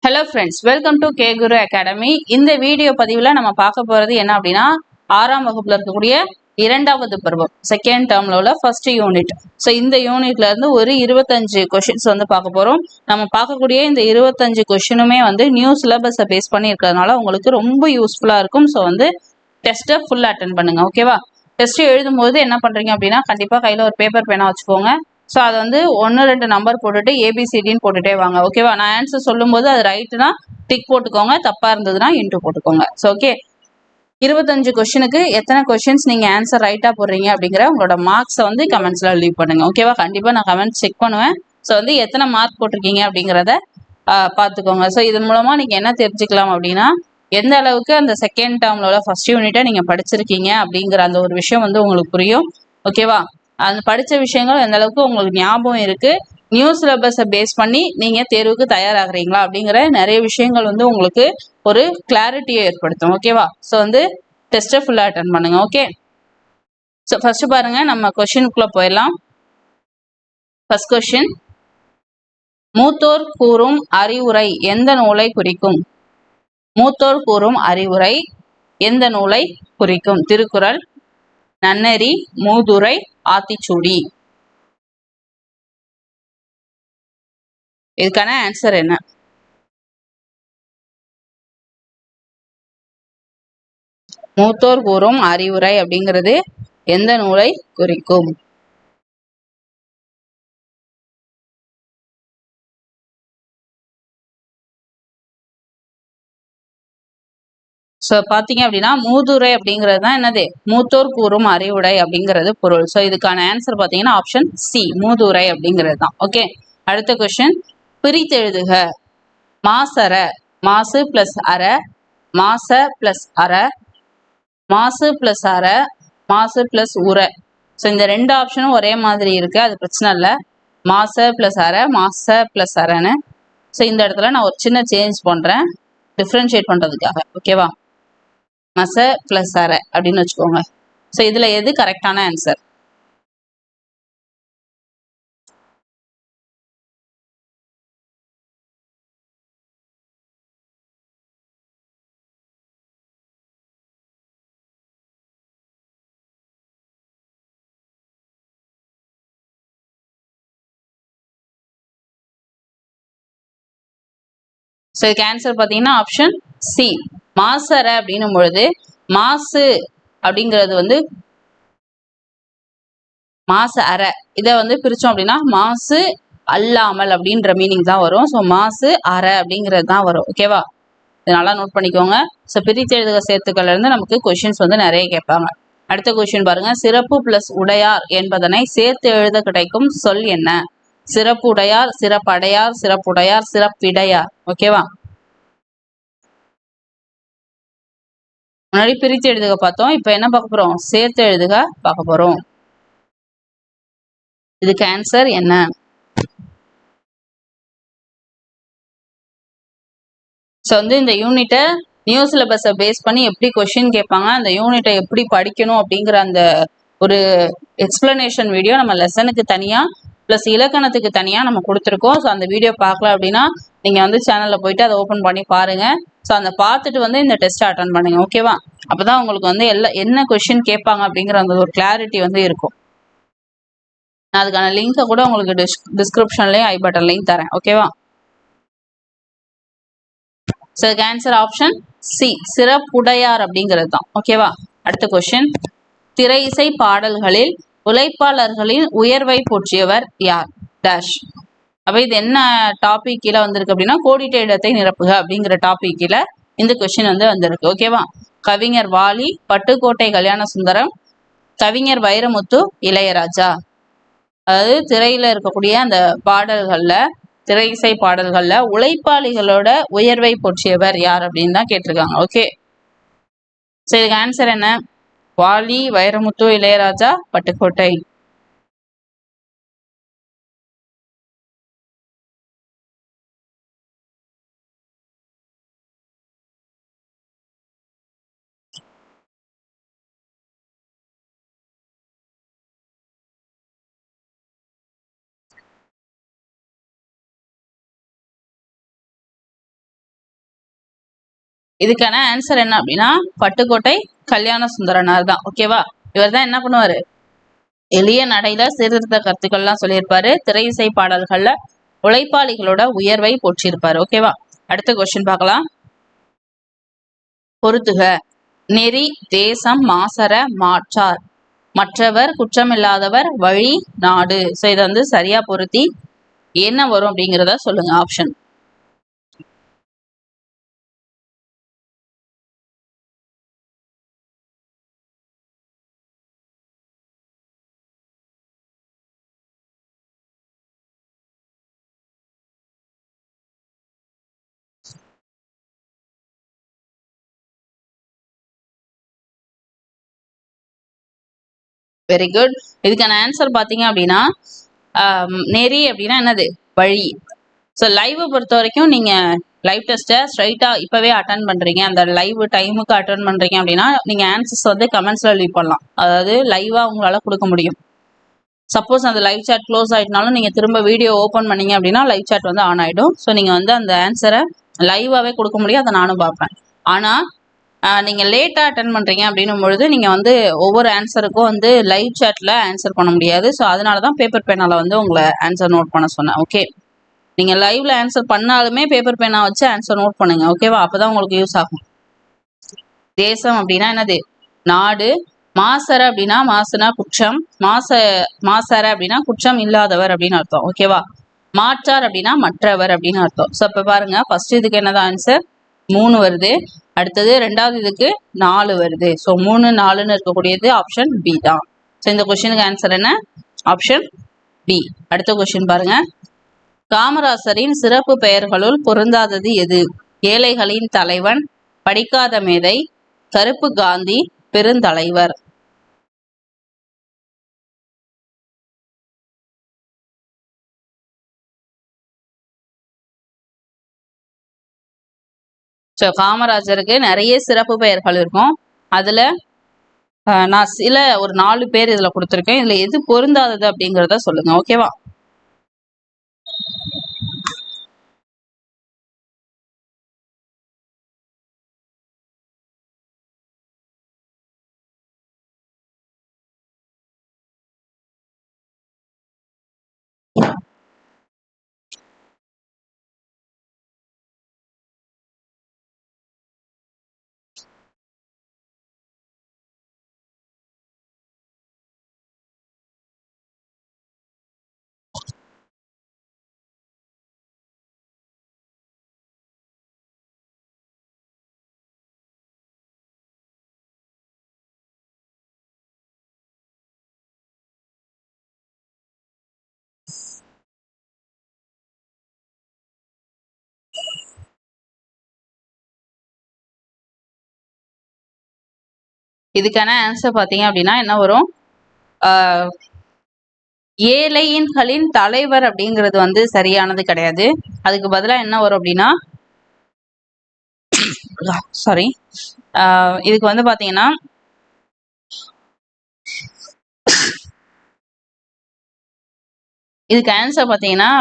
Hello friends, welcome to K Guru academy. இந்த video பதிவில் நம்ம பார்க்க போகிறது என்ன அப்படின்னா, 6ஆம் வகுப்பில் இருக்கக்கூடிய 2வது பருவம் செகண்ட் டேர்மில் உள்ள ஃபர்ஸ்ட் யூனிட். ஸோ இந்த யூனிட்ல இருந்து ஒரு 25 கொஷின்ஸ் வந்து பார்க்க போகிறோம். நம்ம பார்க்கக்கூடிய இந்த 25 கொஷினுமே வந்து நியூ சிலபஸை பேஸ் பண்ணி இருக்கிறதுனால உங்களுக்கு ரொம்ப யூஸ்ஃபுல்லாக இருக்கும். ஸோ வந்து டெஸ்ட்டை ஃபுல் அட்டன் பண்ணுங்க, ஓகேவா? டெஸ்ட் எழுதும்போது என்ன பண்ணுறீங்க அப்படின்னா, கண்டிப்பாக கையில் ஒரு பேப்பர் பேனா வச்சுக்கோங்க. ஸோ அதை வந்து 1-2 நம்பர் போட்டுட்டு ஏபிசிடின்னு போட்டுட்டே வாங்க, ஓகேவா? நான் ஆன்சர் சொல்லும்போது அது ரைட்டுனா டிக் போட்டுக்கோங்க, தப்பாக இருந்ததுன்னா இன்ட்டு போட்டுக்கோங்க. ஸோ ஓகே, 25 கொஸ்டினுக்கு எத்தனை கொஸ்டின்ஸ் நீங்கள் ஆன்சர் ரைட்டாக போடுறீங்க அப்படிங்கிற உங்களோட மார்க்ஸை வந்து கமெண்ட்ஸில் லீவ் பண்ணுங்க, ஓகேவா? கண்டிப்பாக நான் கமெண்ட்ஸ் செக் பண்ணுவேன். ஸோ வந்து எத்தனை மார்க் போட்டிருக்கீங்க அப்படிங்கிறத பார்த்துக்கோங்க. ஸோ இது மூலமாக நீங்கள் என்ன தெரிஞ்சுக்கலாம் அப்படின்னா, எந்த அளவுக்கு அந்த செகண்ட் டேர்ம்ல உள்ள ஃபர்ஸ்ட் யூனிட்டை நீங்கள் படிச்சிருக்கீங்க அப்படிங்கிற அந்த ஒரு விஷயம் வந்து உங்களுக்கு புரியும், ஓகேவா? அந்த படித்த விஷயங்கள் எந்த அளவுக்கு உங்களுக்கு ஞாபகம் இருக்கு, நியூ சிலபஸை பேஸ் பண்ணி நீங்கள் தேர்வுக்கு தயாராகிறீங்களா அப்படிங்கிற நிறைய விஷயங்கள் வந்து உங்களுக்கு ஒரு கிளாரிட்டியை ஏற்படுத்தும், ஓகேவா? ஸோ வந்து டெஸ்ட்டை ஃபுல்லாக அட்டன் பண்ணுங்க, ஓகே? ஸோ ஃபர்ஸ்ட் பாருங்க, நம்ம கொஸ்டினுக்குள்ள போயிடலாம். ஃபர்ஸ்ட் கொஸ்டின், மூத்தோர் கூறும் அறிவுரை எந்த நூலை குறிக்கும்? மூத்தோர் கூறும் அறிவுரை எந்த நூலை குறிக்கும்? திருக்குறள், நன்னெறி, மூதுரை, ஆத்திச்சூடி. இதுக்கான ஆன்சர் என்ன? மூத்தோர் கூறும் அறிவுரை அப்படிங்கிறது எந்த நூலை குறிக்கும்? ஸோ பார்த்தீங்க அப்படின்னா மூதுரை அப்படிங்கிறது தான் என்னது? மூத்தோர் கூறும் அறிவுரை அப்படிங்கிறது பொருள். ஸோ இதுக்கான ஆன்சர் பார்த்தீங்கன்னா ஆப்ஷன் சி, மூதுரை அப்படிங்கிறது தான், ஓகே? அடுத்த கொஸ்டின், பிரித்தெழுதுக. மாசற, மாசு பிளஸ் அற, மாச பிளஸ் அற, மாசு பிளஸ் அற, மாசு பிளஸ் உர. ஸோ இந்த ரெண்டு ஆப்ஷனும் ஒரே மாதிரி இருக்கு, அது பிரச்சனை இல்லை. மாச பிளஸ் அற, மாச பிளஸ் அறன்னு. ஸோ இந்த இடத்துல நான் ஒரு சின்ன சேஞ்ச் பண்றேன் டிஃப்ரென்ஷியேட் பண்றதுக்காக, ஓகேவா? மச பிளஸ் அற அப்படின்னு வச்சுக்கோங்க. ஸோ இதுல எது கரெக்டான ஆன்சர்? ஸோ இதுக்கு ஆன்சர் பார்த்தீங்கன்னா ஆப்ஷன் சி, மாசற அப்படின்னும் பொழுது மாசு அப்படிங்கிறது வந்து மாசு அற, இதை வந்து பிரிச்சோம் அப்படின்னா மாசு அல்லாமல் அப்படின்ற மீனிங் தான் வரும். ஸோ மாசு அற அப்படிங்கிறது தான் வரும், ஓகேவா? இது நல்லா நோட் பண்ணிக்கோங்க. ஸோ பிரித்தெழுதுக சேர்த்துக்கள்ல இருந்து நமக்கு கொஸ்டின்ஸ் வந்து நிறைய கேட்பாங்க. அடுத்த கொஸ்டின் பாருங்க, சிறப்பு பிளஸ் உடையார் என்பதனை சேர்த்து எழுத கிடைக்கும் சொல் என்ன? சிறப்பு உடையார், சிறப்படையார், சிறப்புடையார், சிறப்பிடையார், ஓகேவா? முன்னாடி பிரித்து எழுதுக பார்த்தோம், இப்போ என்ன பார்க்க போறோம்? சேர்த்து எழுதுக பார்க்க போறோம். இதுக்கு ஆன்சர் என்ன? ஸோ வந்து இந்த யூனிட்டை நியூ சிலபஸை பேஸ் பண்ணி எப்படி கொஷின் கேட்பாங்க, அந்த யூனிட்டை எப்படி படிக்கணும் அப்படிங்கிற அந்த ஒரு எக்ஸ்பிளனேஷன் வீடியோ நம்ம லெசனுக்கு தனியாக ப்ளஸ் இலக்கணத்துக்கு தனியாக நம்ம கொடுத்துருக்கோம். ஸோ அந்த வீடியோ பார்க்கல அப்படின்னா நீங்கள் வந்து சேனலில் போயிட்டு அதை ஓப்பன் பண்ணி பாருங்கள். ஸோ அந்த பார்த்துட்டு வந்து இந்த டெஸ்ட்டை அட்டன் பண்ணுங்க, ஓகேவா? அப்போ தான் உங்களுக்கு வந்து என்ன கொஷின் கேட்பாங்க அப்படிங்கிற அந்த ஒரு கிளாரிட்டி வந்து இருக்கும். நான் அதுக்கான லிங்கை கூட உங்களுக்கு டிஸ்கிரிப்ஷன்லேயும் ஐ பட்டன்லையும் தரேன், ஓகேவா? ஸோ ஆன்சர் ஆப்ஷன் சி, சிறப்புடையார் அப்படிங்கிறது தான், ஓகேவா? அடுத்த கொஸ்டின், திரை இசை பாடல்களில் உழைப்பாளர்களின் உயர்வை போற்றியவர் யார்? டேஷ். அப்ப இது என்ன டாபிக் கீழே வந்திருக்கு அப்படின்னா, கோடிட்ட இடத்தை நிரப்புக அப்படிங்கிற டாபிக் கீழே இந்த கொஸ்டின் வந்து வந்திருக்கு, ஓகேவா? கவிஞர் வாலி, பட்டுக்கோட்டை கல்யாண சுந்தரம், கவிஞர் வைரமுத்து, இளையராஜா. அதாவது திரையில இருக்கக்கூடிய அந்த பாடல்கள்ல, திரை இசை பாடல்கள்ல உழைப்பாளிகளோட உயர்வை போற்றியவர் யார் அப்படின்னு தான் கேட்டிருக்காங்க, ஓகே? சரி, இதுக்கு ஆன்சர் என்ன? வாலி, வைரமுத்து, இளையராஜா, பட்டுக்கோட்டை. இதுக்கான ஆன்சர் என்ன அப்படின்னா பட்டுக்கோட்டை கல்யாண சுந்தரனார் தான். ஓகேவா? இவர் தான் என்ன பண்ணுவாரு, எளிய நடையில சீர்திருத்த கருத்துக்கள்லாம் சொல்லியிருப்பாரு. திரை இசை பாடல்கள்ல உழைப்பாளிகளோட உயர்வை போற்றியிருப்பாரு. ஓகேவா? அடுத்த கொஸ்டின் பார்க்கலாம். பொறுத்துக. நெறி, தேசம், மாசற, மாற்றார், மற்றவர், குற்றமில்லாதவர், வழி, நாடு. ஸோ இதை வந்து சரியா பொருத்தி என்ன வரும் அப்படிங்கிறத சொல்லுங்க. ஆப்ஷன். Very good. இதுக்கான ஆன்சர் பார்த்தீங்க அப்படின்னா நெறி அப்படின்னா என்னது, வழி. ஸோ லைவை பொறுத்த வரைக்கும் நீங்கள் லைவ் டெஸ்ட்டை ஸ்ட்ரைட்டாக இப்போவே அட்டன் பண்ணுறீங்க, அந்த லைவ் டைமுக்கு அட்டன் பண்ணுறீங்க அப்படின்னா நீங்கள் ஆன்சர்ஸ் வந்து கமெண்ட்ஸில் லீவ் பண்ணலாம். அதாவது லைவாக உங்களால் கொடுக்க முடியும். சப்போஸ் அந்த லைவ் சாட் க்ளோஸ் ஆகிட்டனாலும் நீங்கள் திரும்ப வீடியோ ஓப்பன் பண்ணீங்க அப்படின்னா லைவ் சாட் வந்து ஆன் ஆகிடும். ஸோ நீங்கள் வந்து அந்த ஆன்சரை லைவாகவே கொடுக்க முடியும், அதை நானும் பார்ப்பேன். ஆனால் நீங்கள் லேட்டாக அட்டன் பண்ணுறீங்க அப்படின்னும் பொழுது நீங்கள் வந்து ஒவ்வொரு ஆன்சருக்கும் வந்து லைவ் சாட்டில் ஆன்சர் பண்ண முடியாது. ஸோ அதனால தான் பேப்பர் பேனால் வந்து உங்களை ஆன்சர் நோட் பண்ண சொன்னேன். ஓகே, நீங்கள் லைவ்ல ஆன்சர் பண்ணாலுமே பேப்பர் பேனா வச்சு ஆன்சர் நோட் பண்ணுங்க. ஓகேவா? அப்போ தான் உங்களுக்கு யூஸ் ஆகும். தேசம் அப்படின்னா என்னது, நாடு. மாசற அப்படின்னா மாசுனா குற்றம், மாசற அப்படின்னா குற்றம் இல்லாதவர் அப்படின்னு அர்த்தம். ஓகேவா? மாற்றார் அப்படின்னா மற்றவர் அப்படின்னு அர்த்தம். ஸோ இப்போ பாருங்க, ஃபர்ஸ்ட் இதுக்கு என்னதான் ஆன்சர், 3 வருது. அடுத்தது ரெண்டாவது இதுக்கு 4 வருது. ஸோ 3, 4ன்னு இருக்கக்கூடியது ஆப்ஷன் பி தான். ஸோ இந்த கொஸ்டினுக்கு ஆன்சர் என்ன, ஆப்ஷன் பி. அடுத்த கொஸ்டின் பாருங்க. காமராசரின் சிறப்பு பெயர்களுள் பொருந்தாதது எது? ஏழைகளின் தலைவன், படிக்காத மேதை, கருப்பு காந்தி, பெருந்தலைவர். ஸோ காமராஜருக்கு நிறைய சிறப்பு பெயர்கள் இருக்கும். அதுல நான் ஒரு 4 பேர் இதுல கொடுத்துருக்கேன். இதுல எது பொருந்தாதது அப்படிங்கிறத சொல்லுங்க. ஓகேவா? இதுக்கான ஆன்சர் பார்த்தீங்க அப்படின்னா என்ன வரும், ஏழையின்களின் தலைவர் அப்படிங்கிறது வந்து சரியானது கிடையாது. அதுக்கு பதிலாக என்ன வரும் அப்படின்னா, சாரி, இதுக்கு வந்து பார்த்தீங்கன்னா இதுக்கு ஆன்சர் பார்த்தீங்கன்னா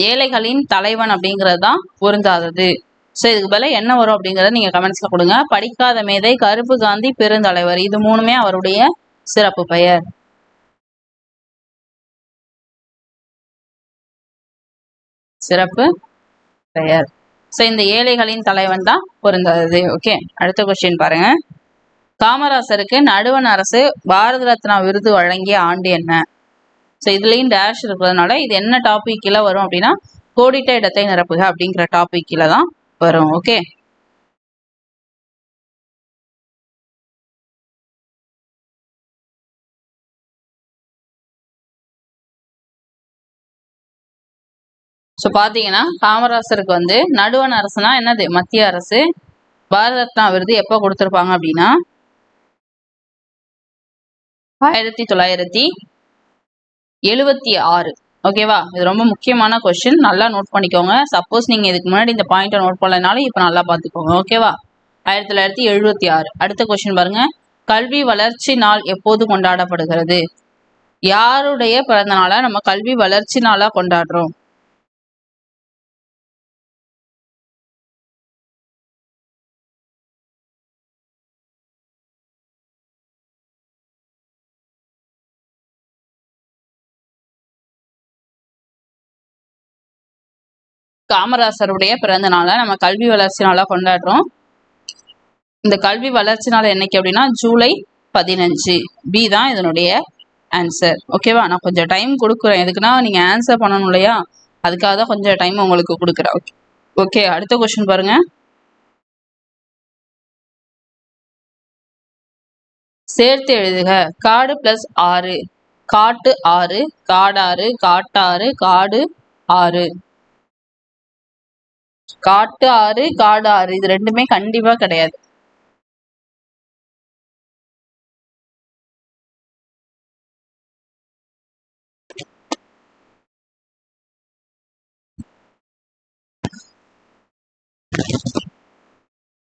ஏழைகளின் தலைவன் அப்படிங்கிறது தான் பொருந்தாதது. ஸோ இதுக்கு பதிலாக என்ன வரும் அப்படிங்கிறத நீங்கள் கமெண்ட்ஸில் கொடுங்க. படிக்காத மேதை, கருப்பு காந்தி, பெருந்தலைவர், இது 3மே அவருடைய சிறப்பு பெயர். சிறப்பு பெயர். ஸோ இந்த ஏழைகளின் தலைவன் தான் பொருந்தாதது. ஓகே, அடுத்த கொஸ்டின் பாருங்க. காமராசருக்கு நடுவண் அரசு பாரத ரத்னா விருது வழங்கிய ஆண்டு என்ன? ஸோ இதுலேயும் டேஷ் இருக்கிறதுனால இது என்ன டாபிக் கீழே வரும் அப்படின்னா கோடிட்ட இடத்தை நிரப்புக அப்படிங்கிற டாபிக் கீழே தான் வரும். ஓகே, ஸோ பார்த்தீங்கன்னா காமராசருக்கு வந்து நடுவண் அரசுனா என்னது, மத்திய அரசு. பாரத ரத்னா விருது எப்போ கொடுத்துருப்பாங்க அப்படின்னா 1976. ஓகேவா? இது ரொம்ப முக்கியமான கொஸ்டின், நல்லா நோட் பண்ணிக்கோங்க. சப்போஸ் நீங்க இதுக்கு முன்னாடி இந்த பாயிண்ட்டை நோட் பண்ணலனாலும் இப்போ நல்லா பார்த்துக்கோங்க. ஓகேவா? 1976. அடுத்த கொஸ்டின் பாருங்க. கல்வி வளர்ச்சி நாள் எப்போது கொண்டாடப்படுகிறது? யாருடைய பிறந்த நாளை நம்ம கல்வி வளர்ச்சி நாளா கொண்டாடுறோம்? காமராசருடைய பிறந்த நாளை நம்ம கல்வி வளர்ச்சி நாளா கொண்டாடுறோம். இந்த கல்வி வளர்ச்சி நாள் என்னைக்கு அப்படின்னா ஜூலை 15. பி தான் இதனுடைய ஆன்சர். ஓகேவா? நான் கொஞ்சம் டைம் கொடுக்குறேன். எதுக்குன்னா நீங்க ஆன்சர் பண்ணணும் இல்லையா, அதுக்காக தான் கொஞ்சம் டைம் உங்களுக்கு கொடுக்குறேன். ஓகே, அடுத்த கொஸ்டின் பாருங்க. சேர்த்து எழுதுக. காடு பிளஸ் ஆறு, காட்டு ஆறு, காடாறு, காட்டாறு, காடு ஆறு. காட்டு ஆறு, காடு ஆறு, இது ரெண்டுமே கண்டிப்பா கிடையாது.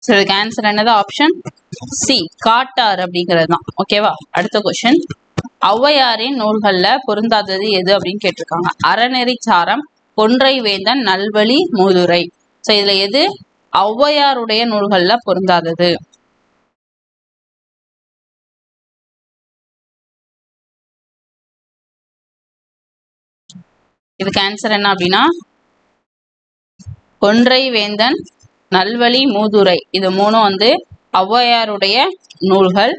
இதுக்கு ஆன்சர் என்னது? ஆப்ஷன் சி, காட்டாறு அப்படிங்கிறது தான். ஓகேவா? அடுத்த கொஸ்டின். ஔவையாரின் நூல்கள்ல பொருந்தாதது எது அப்படின்னு கேட்டிருக்காங்க. அறநெறி சாரம், கொன்றை வேந்தன், நல்வழி, மூதுரை. சோ இதுல எது ஔவையாருடைய நூல்கள்ல பொருந்தாதது? இதுக்கு ஆன்சர் என்ன அப்படின்னா கொன்றை வேந்தன், நல்வழி, மூதுரை, இது மூணும் ஔவையாருடைய நூல்கள்.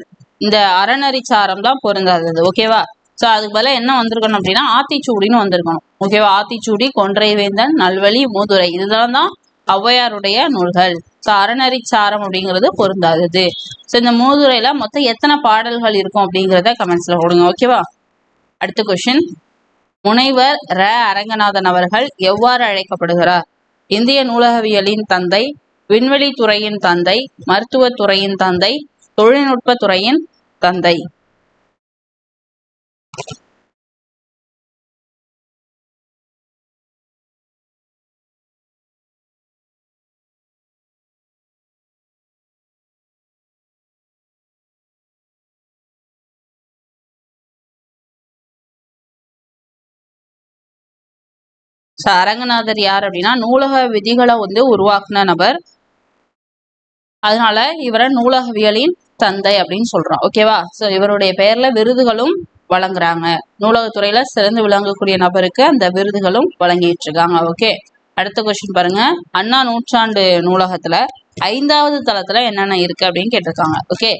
இந்த அறநெறிச்சாரம் தான் பொருந்தாதது. ஓகேவா? ஸோ அதுக்கு பதிலாக என்ன வந்திருக்கணும் அப்படின்னா ஆத்திச்சூடின்னு வந்திருக்கணும். ஓகேவா? ஆத்திச்சூடி, கொன்றை வேந்தன், நல்வழி, மூதுரை, இதுதான் தான் ஔவையாருடைய நூல்கள். ஸோ அறநெறிச்சாரம் அப்படிங்கிறது பொருந்தாதது. ஸோ இந்த மூதுரையில மொத்தம் எத்தனை பாடல்கள் இருக்கும் அப்படிங்கிறத கமெண்ட்ஸ்ல போடுங்க. ஓகேவா? அடுத்த கொஸ்டின். முனைவர் ர அரங்கநாதன் அவர்கள் எவ்வாறு அழைக்கப்படுகிறார்? இந்திய நூலகவியலின் தந்தை, விண்வெளி துறையின் தந்தை, மருத்துவத்துறையின் தந்தை, தொழில்நுட்ப துறையின் தந்தை. அரங்கநாதர் யார் அப்படின்னா நூலக விதிகளை உருவாக்குன நபர். அதனால இவரை நூலகவியலின் தந்தை அப்படின்னு சொல்றோம். ஓகேவா? சோ இவருடைய பெயர்ல விருதுகளும் வழங்குறாங்க. நூலகத்துறையில சிறந்து விளங்கக்கூடிய நபருக்கு அந்த விருதுகளும் வழங்கிட்டு இருக்காங்க. ஓகே, அடுத்த கொஸ்டின் பாருங்க. அண்ணா நூற்றாண்டு நூலகத்துல 5வது தளத்துல என்னென்ன இருக்கு அப்படின்னு கேட்டிருக்காங்க. ஓகே,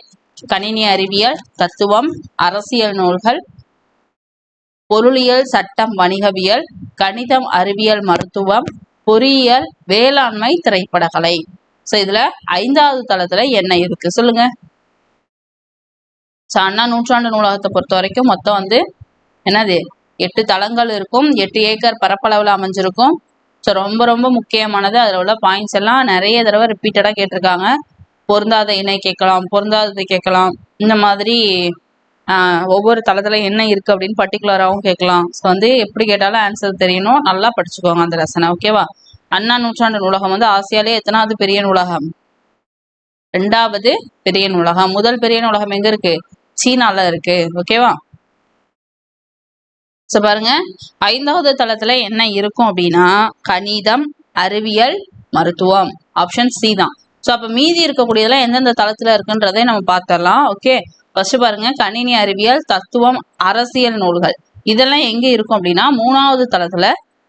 கணினி அறிவியல், தத்துவம், அரசியல் நூல்கள், பொருளியல், சட்டம், வணிகவியல், கணிதம், அறிவியல், மருத்துவம், பொறியியல், வேளாண்மை, திரைப்படக்கலை. சோ இதுல 5வது தளத்துல என்ன இருக்கு சொல்லுங்க. ஸோ அண்ணா நூற்றாண்டு நூலகத்தை பொறுத்த வரைக்கும் மொத்தம் என்னது 8 தளங்கள் இருக்கும். 8 ஏக்கர் பரப்பளவில் அமைஞ்சிருக்கும். ஸோ ரொம்ப ரொம்ப முக்கியமானது. அதில் உள்ள பாயிண்ட்ஸ் எல்லாம் நிறைய தடவை ரிப்பீட்டடாக கேட்டிருக்காங்க. பொருந்தாத இணை கேட்கலாம், பொருந்தாதது கேட்கலாம். இந்த மாதிரி ஒவ்வொரு தளத்துல என்ன இருக்கு அப்படின்னு பர்டிகுலராகவும் கேட்கலாம். ஸோ எப்படி கேட்டாலும் ஆன்சர் தெரியணும். நல்லா படிச்சுக்கோங்க அந்த லெசனை. ஓகேவா? அண்ணா நூற்றாண்டு நூலகம் ஆசியாலே எத்தனாவது பெரிய நூலகம்? 2வது பெரிய நூலகம். முதல் பெரிய நூலகம் எங்க இருக்கு? சீனால இருக்கு. ஓகேவா? ஸோ பாருங்க, 5வது தளத்துல என்ன இருக்கும் அப்படின்னா கணிதம், அறிவியல், மருத்துவம். ஆப்ஷன் சி தான். ஸோ அப்ப மீதி இருக்கக்கூடியதெல்லாம் எந்தெந்த தளத்துல இருக்குன்றதை நம்ம பார்த்துடலாம். ஓகே, ஃபர்ஸ்ட் பாருங்க, கணினி அறிவியல், தத்துவம், அரசியல் நூல்கள், இதெல்லாம் எங்க இருக்கும் அப்படின்னா 3வது தளத்துல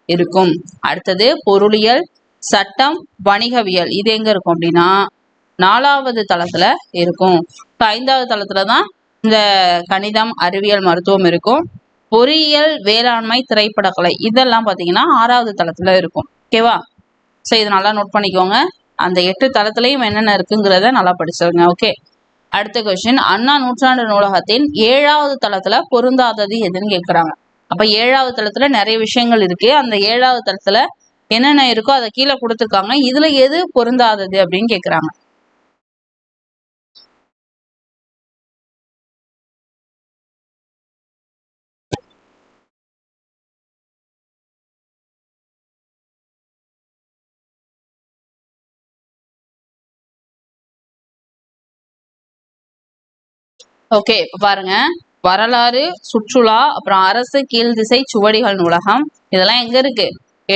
இருக்கும். அடுத்தது பொருளியல், சட்டம், வணிகவியல், இது எங்க இருக்கும் அப்படின்னா 4வது தளத்துல இருக்கும். 5வது தளத்துல தான் இந்த கணிதம், அறிவியல், மருத்துவம் இருக்கும். பொறியியல், வேளாண்மை, திரைப்படக்கலை, இதெல்லாம் பாத்தீங்கன்னா 6வது தளத்துல இருக்கும். ஓகேவா? ஸோ இது நல்லா நோட் பண்ணிக்கோங்க. அந்த 8 தளத்திலையும் என்னென்ன இருக்குங்கிறத நல்லா படிச்சிருங்க. ஓகே, அடுத்த கொஸ்டின். அண்ணா நூற்றாண்டு நூலகத்தின் 7வது தளத்துல பொருந்தாதது எதுன்னு கேட்குறாங்க. அப்ப 7வது தளத்துல நிறைய விஷயங்கள் இருக்கு. அந்த 7வது தளத்துல என்னென்ன இருக்கோ அதை கீழே கொடுத்துருக்காங்க. இதுல எது பொருந்தாதது அப்படின்னு கேட்குறாங்க. ஓகே, இப்ப பாருங்க, வரலாறு, சுற்றுலா, அப்புறம் அரசு கீழ்திசை சுவடிகள் நூலகம், இதெல்லாம் எங்க இருக்கு?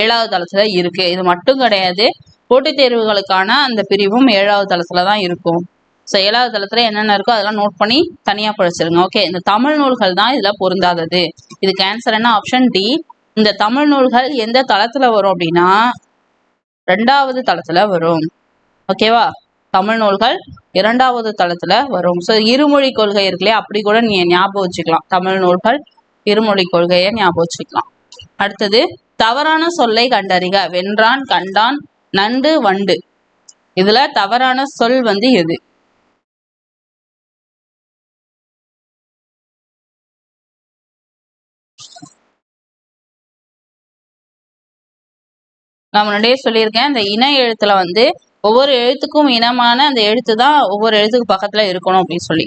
7வது தளத்துல இருக்கு. இது மட்டும் கிடையாது, போட்டித் தேர்வுகளுக்கான அந்த பிரிவும் 7வது தளத்துல தான் இருக்கும். ஸோ 7வது தளத்துல என்னென்ன இருக்கோ அதெல்லாம் நோட் பண்ணி தனியா படிச்சிருங்க. ஓகே, இந்த தமிழ் நூல்கள் தான் இதுல பொருந்தாதது. இதுக்கு ஆன்சர் என்ன? Option D. இந்த தமிழ் நூல்கள் எந்த தளத்துல வரும் அப்படின்னா ரெண்டாவது தளத்துல வரும். ஓகேவா? தமிழ் நூல்கள் இரண்டாவது தளத்துல வரும். ஸோ இருமொழி கொள்கை இருக்குல்லையா, அப்படி கூட நீ ஞாபகம் வச்சுக்கலாம். தமிழ் நூல்கள் இருமொழி கொள்கையை ஞாபகம் வச்சுக்கலாம். அடுத்தது தவறான சொல்லை கண்டறிக. வென்றான், கண்டான், நண்டு, வண்டு. இதுல தவறான சொல் வந்து எது? நான் முன்னாடியே சொல்லியிருக்கேன், இந்த இன எழுத்துல வந்து ஒவ்வொரு எழுத்துக்கும் இனமான அந்த எழுத்து தான் ஒவ்வொரு எழுத்துக்கு பக்கத்துல இருக்கணும் அப்படின்னு சொல்லி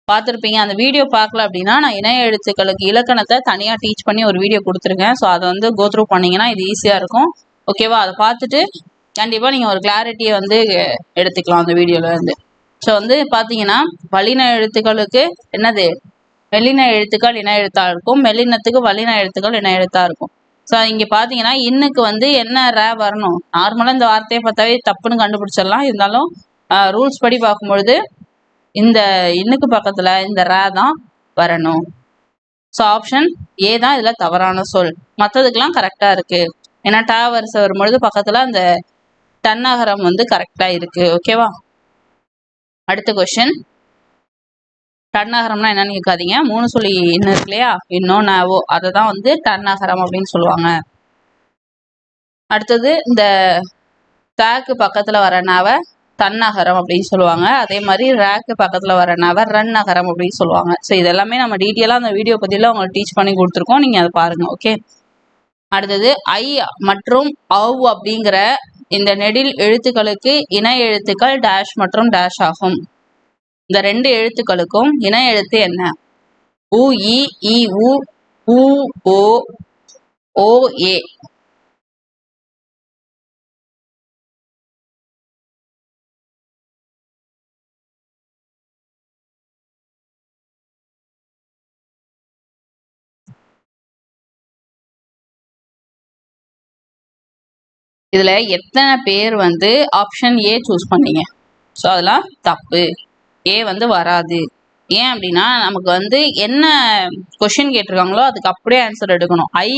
பார்த்துருப்பீங்க. அந்த வீடியோ பார்க்கல அப்படின்னா நான் இணைய எழுத்துக்களுக்கு இலக்கணத்தை தனியாக டீச் பண்ணி ஒரு வீடியோ கொடுத்துருக்கேன். ஸோ அதை வந்து கோத்ரூ பண்ணிங்கன்னா இது ஈஸியாக இருக்கும். ஓகேவா? அதை பார்த்துட்டு கண்டிப்பாக நீங்கள் ஒரு கிளாரிட்டியை வந்து எடுத்துக்கலாம் அந்த வீடியோவில் இருந்து. ஸோ வந்து பார்த்தீங்கன்னா வல்லின எழுத்துக்களுக்கு என்னது, மெல்லின எழுத்துக்கள் இன எழுத்தாக இருக்கும், மெல்லினத்துக்கு வல்லின எழுத்துக்கள் இன எழுத்தாக இருக்கும். ஸோ இங்கே பார்த்தீங்கன்னா இன்னுக்கு வந்து என்ன ரே வரணும், நார்மலாக இந்த வார்த்தையை பார்த்தாவே தப்புன்னு கண்டுபிடிச்சிடலாம். இருந்தாலும் ரூல்ஸ் படி பார்க்கும்பொழுது இந்த இன்னுக்கு பக்கத்துல இந்த ரே தான் வரணும். ஸோ ஆப்ஷன் ஏ தான் இதுல தவறான சொல். மற்றதுக்கெல்லாம் கரெக்டா இருக்கு. ஏன்னா டா வரிசை வரும்பொழுது பக்கத்துல அந்த தன்னகரம் வந்து கரெக்டா இருக்கு. ஓகேவா? அடுத்த கொஸ்டின், தன்னகரம்னா என்னன்னு கேட்காதீங்க. 3 சொல்லி இன்னும் இருக்கு இல்லையா, இன்னும் நாவோ, அதை தான் வந்து தன்னகரம் அப்படின்னு சொல்லுவாங்க. அடுத்தது இந்த தாக்கு பக்கத்துல வர நாவை தன்னகரம் அப்படின்னு சொல்லுவாங்க. அதே மாதிரி ரேக்கு பக்கத்துல வர நாவை ரன் நகரம் அப்படின்னு சொல்லுவாங்க. ஸோ இதெல்லாமே நம்ம டீட்டெயிலாக அந்த வீடியோ பத்தியில உங்களுக்கு டீச் பண்ணி கொடுத்துருக்கோம். நீங்க அதை பாருங்க. ஓகே. அடுத்தது ஐ மற்றும் அவ் அப்படிங்கிற இந்த நெடில் எழுத்துக்களுக்கு இணை எழுத்துக்கள் டேஷ் மற்றும் டேஷ் ஆகும். இந்த 2 எழுத்துக்களுக்கும் இணை எழுத்து என்ன? உ இ இ உ உ ஓ ஓ ஏ. இதுல எத்தனை பேர் வந்து ஆப்ஷன் ஏ சூஸ் பண்ணீங்க? ஸோ அதெல்லாம் தப்பு. ஏ வந்து வராது. ஏன் அப்படின்னா நமக்கு வந்து என்ன கொஷின் கேட்டிருக்காங்களோ அதுக்கு அப்படியே ஆன்சர் எடுக்கணும். ஐ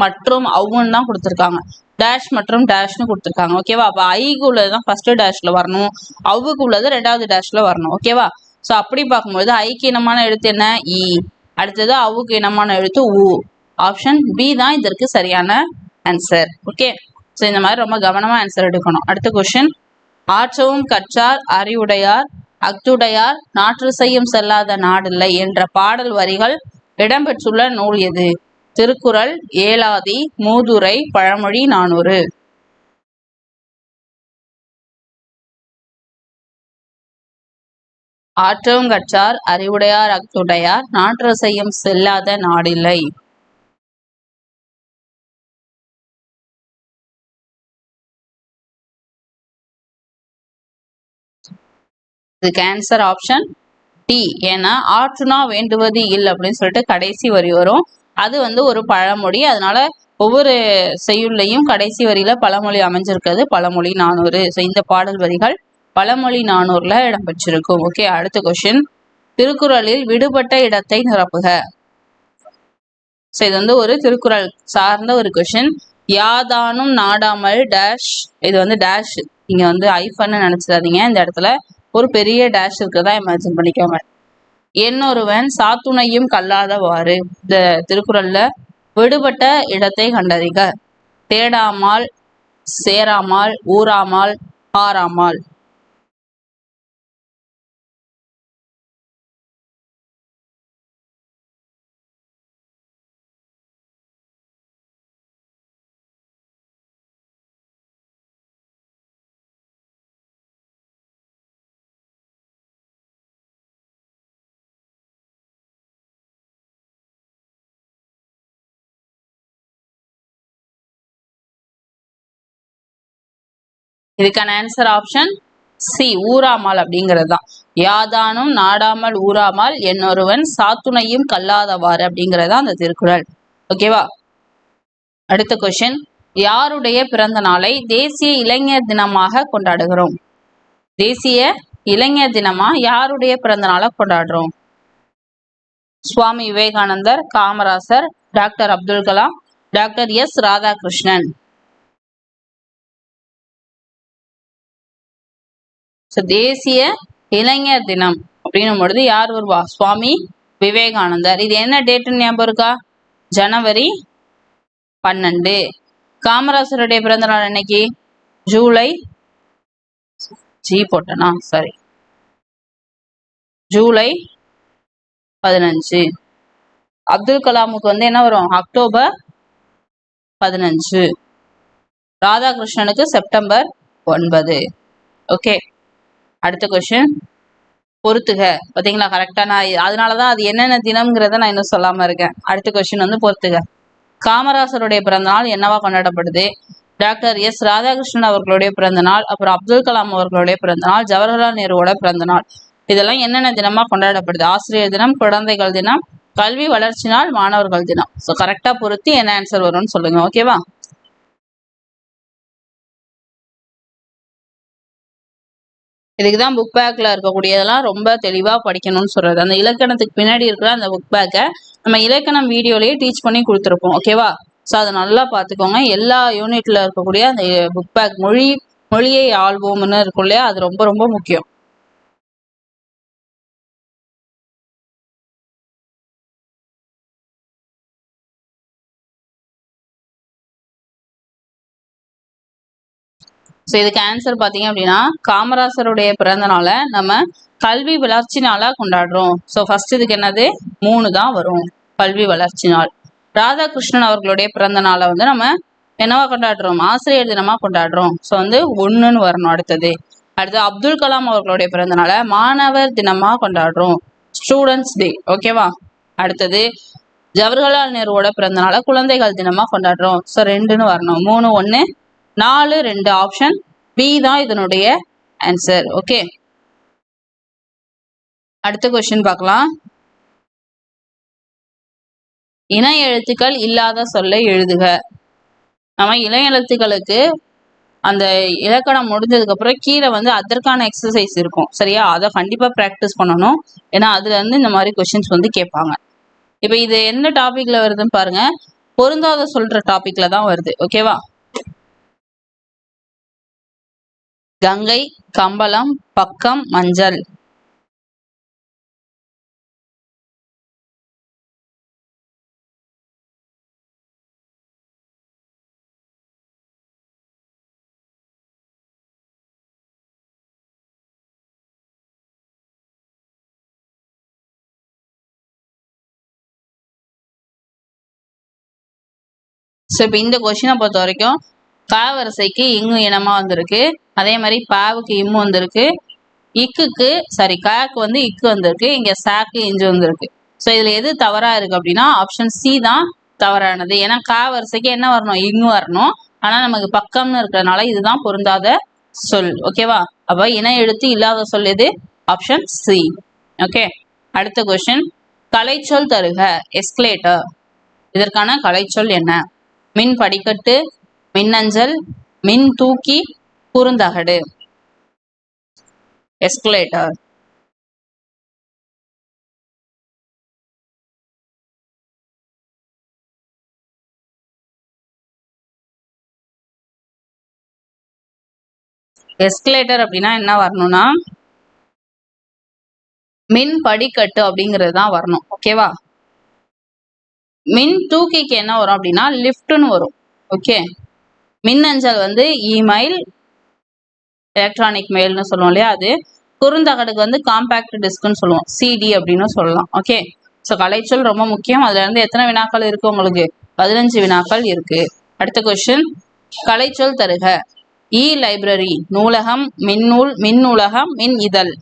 மற்றும் அவுன்னு தான் கொடுத்துருக்காங்க, டேஷ் மற்றும் டேஷ்னு கொடுத்துருக்காங்க. ஓகேவா? அப்போ ஐக்கு உள்ளதுதான் ஃபர்ஸ்ட் டேஷ்ல வரணும், அவுக்கு உள்ளது 2வது டேஷ்ல வரணும். ஓகேவா? ஸோ அப்படி பார்க்கும்போது ஐக்கு இனமான எழுத்து என்ன? இ. அடுத்தது அவுக்கு இனமான எழுத்து உ. ஆப்ஷன் பி தான் இதற்கு சரியான ஆன்சர். ஓகே. ஸோ இந்த மாதிரி ரொம்ப கவனமா ஆன்சர் எடுக்கணும். அடுத்த கொஸ்டின், ஆற்றவும் கற்றார் அறிவுடையார் அக்துடையார் நாற்று செய்யும் செல்லாத நாடில்லை என்ற பாடல் வரிகள் இடம்பெற்றுள்ள நூல் எது? திருக்குறள், ஏலாதி, மூதுரை, பழமொழி, 400. ஆற்றவும் கற்றார் அறிவுடையார் அக்துடையார் நாற்று செய்யும் செல்லாத நாடில்லை. இதுக்கு ஆன்சர் ஆப்ஷன் டி. ஏன்னா ஆற்றுனா வேண்டுவது இல் அப்படின்னு சொல்லிட்டு கடைசி வரி வரும். அது வந்து ஒரு பழமொழி. அதனால ஒவ்வொரு செய்யுள்ளையும் கடைசி வரியில பழமொழி அமைஞ்சிருக்கிறது பழமொழி 400. ஸோ இந்த பாடல் வரிகள் பழமொழி 400ல இடம்பெற்றிருக்கும். ஓகே. அடுத்த கொஸ்டின், திருக்குறளில் விடுபட்ட இடத்தை நிரப்புக. ஸோ இது வந்து ஒரு திருக்குறள் சார்ந்த ஒரு கொஸ்டின். யாதானும் நாடாமல் டேஷ். இது வந்து டேஷ், நீங்க வந்து ஐஃபன்னு நினைச்சிடாதீங்க. இந்த இடத்துல ஒரு பெரிய டேஷ் இருக்கிறதா இமேஜின் பண்ணிக்கோங்க. என்னொருவன் சாத்துணையும் கல்லாதவாறு. இந்த திருக்குறள்ல விடுபட்ட இடத்தை கண்டறிக. தேடாமல், சேராமல், ஊறாமல், ஆறாமல். இதுக்கான ஆன்சர் ஆப்ஷன் சி, ஊறாமல் அப்படிங்கிறது தான். யாதானும் நாடாமல் ஊறாமல் என்னொருவன் சாத்துணையும் கல்லாதவாறு அப்படிங்கிறதா அந்த திருக்குறள். ஓகேவா? அடுத்த கொஸ்டின், யாருடைய பிறந்த நாளை தேசிய இளைஞர் தினமாக கொண்டாடுகிறோம்? தேசிய இளைஞர் தினமா யாருடைய பிறந்த நாளை கொண்டாடுறோம்? Swami Vivekanandar, Kamarajar, doctor Abdul Kalam, doctor S Radhakrishnan. So தேசிய இளைஞர் தினம் அப்படின்னும் பொழுது யார் வருவா? சுவாமி விவேகானந்தர். இது என்ன டேட்டுன்னு ஞாபகம் இருக்கா? ஜனவரி 12. காமராசருடைய பிறந்த நாள் என்னைக்கு? ஜூலை போட்டனா சரி, ஜூலை 15. அப்துல் கலாமுக்கு வந்து என்ன வரும்? அக்டோபர் 15. ராதாகிருஷ்ணனுக்கு செப்டம்பர் 9. ஓகே, அடுத்த கொஸ்டின் பொறுத்துக. பார்த்தீங்களா கரெக்டா? நான் அதனாலதான் அது என்னென்ன தினம்ங்கிறத நான் இன்னும் சொல்லாம இருக்கேன். அடுத்த கொஸ்டின் வந்து பொறுத்துக. காமராசருடைய பிறந்த நாள் என்னவா கொண்டாடப்படுது? டாக்டர் எஸ் ராதாகிருஷ்ணன் அவர்களுடைய பிறந்த நாள், அப்புறம் அப்துல் கலாம் அவர்களுடைய பிறந்த நாள், ஜவஹர்லால் நேருவோட பிறந்த நாள். இதெல்லாம் என்னென்ன தினமா கொண்டாடப்படுது? ஆசிரியர் தினம், குழந்தைகள் தினம், கல்வி வளர்ச்சி நாள், மாணவர்கள் தினம். ஸோ கரெக்டா பொறுத்து என்ன ஆன்சர் வரும்னு சொல்லுங்க. ஓகேவா? இதுக்குதான் புக் பேக்ல இருக்கக்கூடியதெல்லாம் ரொம்ப தெளிவா படிக்கணும்னு சொல்றது. அந்த இலக்கணத்துக்கு பின்னாடி இருக்கிற அந்த புக் பேக்கை நம்ம இலக்கணம் வீடியோலயே டீச் பண்ணி கொடுத்துருப்போம். ஓகேவா? ஸோ அதை நல்லா பார்த்துக்கோங்க. எல்லா யூனிட்ல இருக்கக்கூடிய அந்த புக் பேக் மொழியை ஆள்வோம்னு இருக்கும் இல்லையா, அது ரொம்ப ரொம்ப முக்கியம். ஸோ இதுக்கு ஆன்சர் பார்த்தீங்க அப்படின்னா, காமராசருடைய பிறந்த நாளை நம்ம கல்வி வளர்ச்சி நாளா கொண்டாடுறோம். ஸோ ஃபர்ஸ்ட் இதுக்கு என்னது? 3 தான் வரும், கல்வி வளர்ச்சி நாள். ராதாகிருஷ்ணன் அவர்களுடைய பிறந்த நாளை வந்து நம்ம என்னவா கொண்டாடுறோம்? ஆசிரியர் தினமா கொண்டாடுறோம். ஸோ வந்து 1ன்னு வரணும். அடுத்தது அப்துல் கலாம் அவர்களுடைய பிறந்த நாளை மாணவர் தினமா கொண்டாடுறோம், ஸ்டூடெண்ட்ஸ் டே. ஓகேவா? அடுத்தது ஜவஹர்லால் நேருவோட பிறந்த நாளை குழந்தைகள் தினமா கொண்டாடுறோம். ஸோ 2ன்னு வரணும். 3 1 4 2 ஆப்ஷன் பி தான் இதனுடைய ஆன்சர். ஓகே, அடுத்த கொஸ்டின் பார்க்கலாம். இணை எழுத்துக்கள் இல்லாத சொல்லை எழுதுக. நம்ம இணை எழுத்துக்களுக்கு அந்த இலக்கணம் முடிஞ்சதுக்கு அப்புறம் கீழே வந்து அதற்கான எக்ஸசைஸ் இருக்கும். சரியா? அதை கண்டிப்பா ப்ராக்டிஸ் பண்ணணும். ஏன்னா அதுல இருந்து இந்த மாதிரி கொஸ்டின்ஸ் வந்து கேட்பாங்க. இப்ப இது என்ன டாபிக்ல வருதுன்னு பாருங்க. பொருந்தாத சொல்ற டாபிக்ல தான் வருது. ஓகேவா? கங்கை, கம்பளம், பக்கம், மஞ்சள். ஸோ இப்போ இந்த கொஸ்டினை பொறுத்த வரைக்கும் க வரிசைக்கு இங்கு இனமா வந்திருக்கு. அதே மாதிரி பாவுக்கு இம்மு வந்திருக்கு. இக்குக்கு காக்கு வந்து இக்கு வந்திருக்கு. இங்க சாக்கு இஞ்சு வந்திருக்கு. ஸோ இதுல எது தவறா இருக்கு அப்படின்னா ஆப்ஷன் சி தான் தவறானது. ஏன்னா க வரிசைக்கு என்ன வரணும்? இங்கு வரணும். ஆனா நமக்கு பக்கம்னு இருக்கிறதுனால இதுதான் பொருந்தாத சொல். ஓகேவா? அப்ப இணை எழுத்து இல்லாத சொல் எது? Option C. ஓகே, அடுத்த கொஸ்டின் கலைச்சொல் தருக. எஸ்கலேட்டர். இதற்கான கலைச்சொல் என்ன? மின் படிக்கட்டு, மின்னஞ்சல், மின் தூக்கி, குறுந்தகடு. எஸ்கலேட்டர். எஸ்கலேட்டர் அப்படின்னா என்ன வரணும்னா மின் படிக்கட்டு அப்படிங்கிறது தான் வரணும். ஓகேவா? மின் தூக்கிக்கு என்ன வரும் அப்படின்னா லிஃப்ட்னு வரும். ஓகே, மின்னஞ்சல் வந்து இமெயில், எலக்ட்ரானிக் மெயில்னு சொல்லுவோம் இல்லையா, அது. குறுந்தகடுக்கு வந்து காம்பாக்ட் டிஸ்க்னு சொல்லுவோம், சிடி அப்படின்னு சொல்லலாம். ஓகே, ஸோ கலைச்சொல் ரொம்ப முக்கியம். அதுல இருந்து எத்தனை வினாக்கள் இருக்கு உங்களுக்கு? 15 வினாக்கள் இருக்கு. அடுத்த கொஸ்டின் கலைச்சொல் தருக. இ லைப்ரரி, நூலகம், மின்னூல், மின் நூலகம், மின் இதழ்.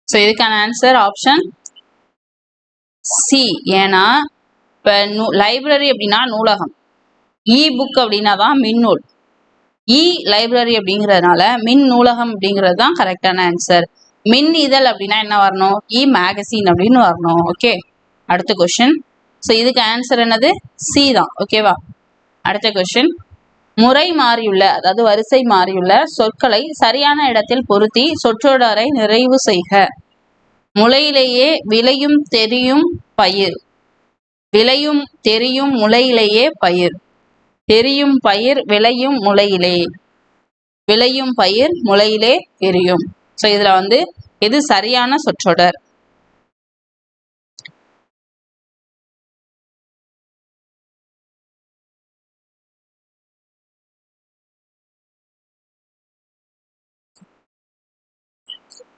ஸோ இதுக்கான ஆன்சர் ஆப்ஷன் சி. ஏன்னா இப்போ லைப்ரரி அப்படின்னா நூலகம், இ புக் அப்படின்னா தான் மின்னூல், இ லைப்ரரி அப்படிங்கிறதுனால மின் நூலகம் அப்படிங்கிறது தான் கரெக்டான ஆன்சர். மின் இதழ் அப்படின்னா என்ன வரணும்? இ மேகசின் அப்படின்னு வரணும். ஓகே, அடுத்த கொஸ்டின். ஸோ இதுக்கு ஆன்சர் என்னது? சி தான். ஓகேவா? அடுத்த கொஸ்டின் முறை மாறியுள்ள அதாவது வரிசை மாறியுள்ள சொற்களை சரியான இடத்தில் பொருத்தி சொற்றொடரை நிறைவு செய்க. முளையிலேயே விளையும் தெரியும் பயிர். விளையும் தெரியும் முளையிலேயே பயிர். தெரியும் பயிர் விளையும் முளையிலே. விளையும் பயிர் முளையிலே தெரியும். ஸோ இதுல வந்து எது சரியான சொற்றொடர்?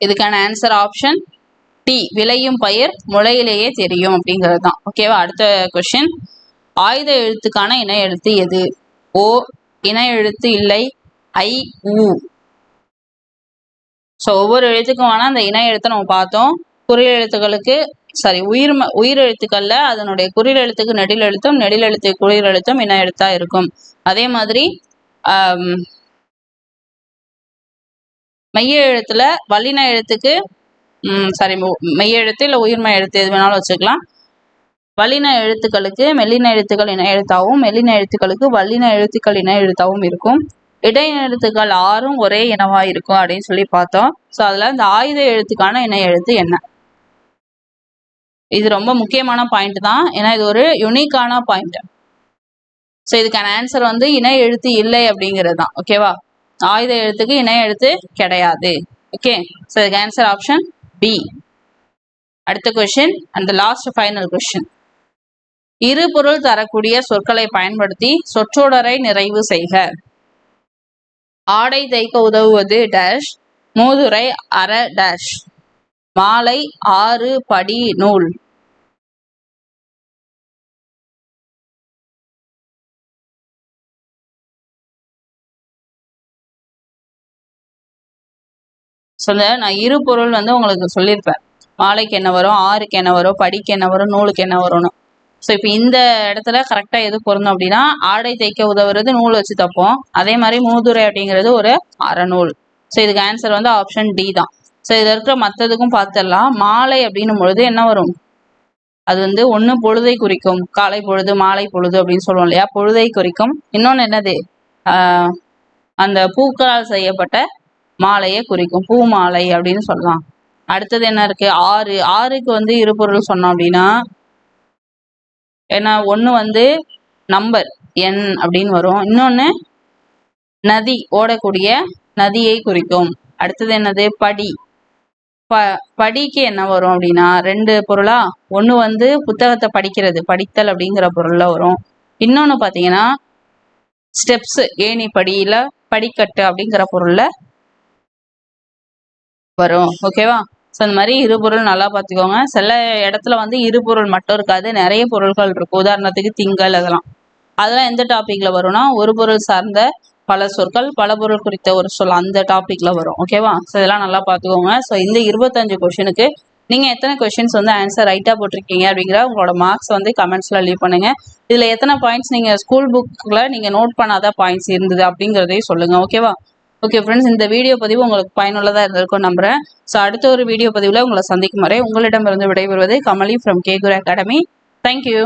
இதுக்கான ஆன்சர் ஆப்ஷன் டி, விளையும் பயிர் முளையிலேயே தெரியும் அப்படிங்கிறது தான். ஓகேவா? அடுத்த கொஸ்டின், ஆயுத எழுத்துக்கான இணை எழுத்து எது? ஓ இணை எழுத்து இல்லை, ஐ உ. ஸோ ஒவ்வொரு எழுத்துக்கும் வேணா அந்த இணை எழுத்தை நம்ம பார்த்தோம். குறில் எழுத்துக்களுக்கு உயிர் எழுத்துக்கள்ல அதனுடைய குறில் எழுத்துக்கு நெடில் எழுத்தும், நெடில் எழுத்துக்கு குறில் எழுத்தும் இணை எழுத்தா இருக்கும். அதே மாதிரி மெய்ய எழுத்துல வல்லின எழுத்துக்கு மெய்ய எழுத்து இல்லை உயிர்மை எழுத்து எது வேணாலும் வச்சுக்கலாம். வல்லின எழுத்துக்களுக்கு மெல்லின எழுத்துக்கள் இணை எழுத்தாகவும், மெல்லின எழுத்துக்களுக்கு வல்லின எழுத்துக்கள் இணை எழுத்தாகவும் இருக்கும். இடையெழுத்துக்கள் 6ம் ஒரே இனவா இருக்கும் அப்படின்னு சொல்லி பார்த்தோம். ஸோ அதுல இந்த ஆயுத எழுத்துக்கான இணை எழுத்து என்ன? இது ரொம்ப முக்கியமான பாயிண்ட் தான், ஏன்னா இது ஒரு யுனிக்கான பாயிண்ட். ஸோ இதுக்கான ஆன்சர் வந்து இணை எழுத்து இல்லை அப்படிங்கிறது தான். ஓகேவா? ஆயுத எழுத்துக்கு இணை எழுத்து கிடையாது. ஓகே, ஸோ இதுக்கு ஆன்சர் ஆப்ஷன் பி. அடுத்த question and last final question, இரு பொருள் தரக்கூடிய சொற்களை பயன்படுத்தி சொற்றொடரை நிறைவு செய்க. ஆடை தைக்க உதவுவது டேஷ், மூதுரை அற டேஷ், மாலை 6 படி நூல். சொல்ல நான் இரு பொருள் வந்து உங்களுக்கு சொல்லியிருப்பேன். மாலைக்கு என்ன வரும், 6க்கு என்ன வரும், படிக்கு என்ன வரும், நூலுக்கு என்ன வரும்னு. ஸோ இப்போ இந்த இடத்துல கரெக்டாக எது பொருந்தும் அப்படின்னா, ஆடை தைக்க உதவுறது நூல் வச்சு தப்போம். அதே மாதிரி மூதுரை அப்படிங்கிறது ஒரு அறநூல். ஸோ இதுக்கு ஆன்சர் வந்து ஆப்ஷன் டி தான். ஸோ இதில் இருக்கிற மற்றதுக்கும் பார்த்துடலாம். மாலை அப்படின்னும் பொழுது என்ன வரும்? அது வந்து ஒன்று பொழுதை குறிக்கும், காலை பொழுது மாலை பொழுது அப்படின்னு சொல்லுவோம் இல்லையா, பொழுதை குறிக்கும். இன்னொன்று என்னது, அந்த பூக்களால் செய்யப்பட்ட மாலையை குறிக்கும், பூ மாலை அப்படின்னு சொல்லலாம். அடுத்தது என்ன இருக்கு, 6. 6க்கு வந்து இரு பொருள் சொன்னோம் அப்படின்னா, ஏன்னா ஒன்று வந்து நம்பர் எண் அப்படின்னு வரும், இன்னொன்று நதி ஓடக்கூடிய நதியை குறிக்கும். அடுத்தது என்னது, படி. படிக்கு என்ன வரும் அப்படின்னா 2 பொருளா, ஒன்று வந்து புத்தகத்தை படிக்கிறது, படித்தல் அப்படிங்கிற பொருள்ல வரும். இன்னொன்று பார்த்தீங்கன்னா ஸ்டெப்ஸ், ஏணி படியில படிக்கட்டு அப்படிங்கிற பொருள்ல வரும். ஓகேவா? ஸோ இந்த மாதிரி இருபொருள் நல்லா பார்த்துக்கோங்க. சில இடத்துல வந்து இருபொருள் மட்டும் இருக்காது, நிறைய பொருள்கள் இருக்கும். உதாரணத்துக்கு திங்கள், அதெல்லாம் எந்த டாபிக்ல வரும்னா, ஒரு பொருள் சார்ந்த பல சொற்கள், பல பொருள் குறித்த ஒரு சொல், அந்த டாபிக்ல வரும். ஓகேவா? ஸோ இதெல்லாம் நல்லா பார்த்துக்கோங்க. ஸோ இந்த 25 கொஸ்டினுக்கு நீங்க எத்தனை கொஸ்டின்ஸ் வந்து ஆன்சர் ரைட்டா போட்டிருக்கீங்க அப்படிங்கிற உங்களோட மார்க்ஸ் வந்து கமெண்ட்ஸ்ல லீவ் பண்ணுங்க. இதுல எத்தனை பாயிண்ட்ஸ் நீங்க ஸ்கூல் புக்ல நீங்க நோட் பண்ணாத பாயிண்ட்ஸ் இருந்தது அப்படிங்கிறதையும் சொல்லுங்க. ஓகேவா? ஓகே ஃப்ரெண்ட்ஸ், இந்த வீடியோ பதிவு உங்களுக்கு பயனுள்ளதாக இருந்திருக்கும் நம்புறேன். ஸோ அடுத்த ஒரு வீடியோ பதிவில் உங்களை சந்திக்கும் வரை உங்களிடமிருந்து விடைபெறுவது Kamali from K Guru academy. Thank you.